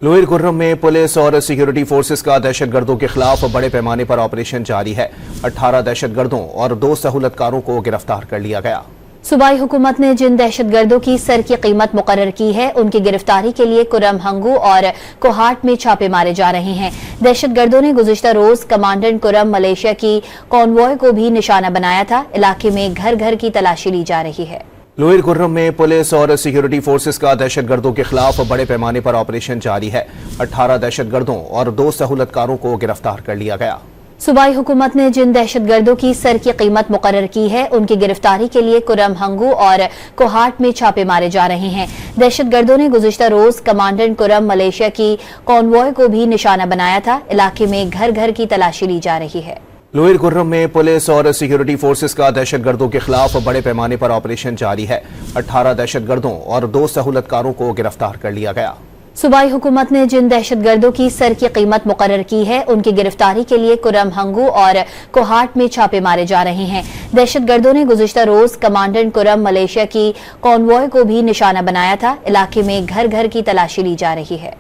Lower Khurram में police और security forces का दहशतगर्दों के खिलाफ बड़े पैमाने पर ऑपरेशन जारी है। 18 दहशतगर्दों और 2 सहूलतकारों को गिरफ्तार कर लिया गया। सूबाई हुकूमत ने जिन दहशतगर्दों की सर की कीमत मुकर्रर की है, उनकी गिरफ्तारी के लिए कुरम हंगू और कोहाट में छापे मारे जा रहे हैं। दहशतगर्दों ने गुज़िश्ता रोज कमांडेंट कुरम मलेशिया की कॉन्वॉय को भी निशाना बनाया था। इलाके में घर घर की तलाशी ली जा रही है। लोअर खुर्रम में पुलिस और सिक्योरिटी फोर्सेस का दहशतगर्दों के खिलाफ बड़े पैमाने पर ऑपरेशन जारी है। 18 दहशतगर्दों और 2 सहूलतकारों को गिरफ्तार कर लिया गया। सूबाई हुकूमत ने जिन दहशतगर्दों की सर की कीमत मुकर्रर की है, उनकी गिरफ्तारी के लिए कुरम हंगू और कोहाट में छापे मारे जा रहे हैं। दहशतगर्दों ने गुज़िश्ता रोज कमांडेंट कुरम मलेशिया की कॉन्वॉय को भी निशाना बनाया था। इलाके में घर घर की तलाशी ली जा रही है। लोअर खुर्रम में पुलिस और सिक्योरिटी फोर्सेस का दहशतगर्दों के खिलाफ बड़े पैमाने पर ऑपरेशन जारी है। 18 दहशतगर्दों और 2 सहूलतकारों को गिरफ्तार कर लिया गया। सूबाई हुकूमत ने जिन दहशतगर्दों की सर की कीमत मुकर्रर की है, उनकी गिरफ्तारी के लिए कुरम हंगू और कोहाट में छापे मारे जा रहे हैं। दहशतगर्दों ने गुज़िश्ता रोज कमांडेंट कुरम मलेशिया की कॉन्वॉय को भी निशाना बनाया था। इलाके में घर घर की तलाशी ली जा रही है।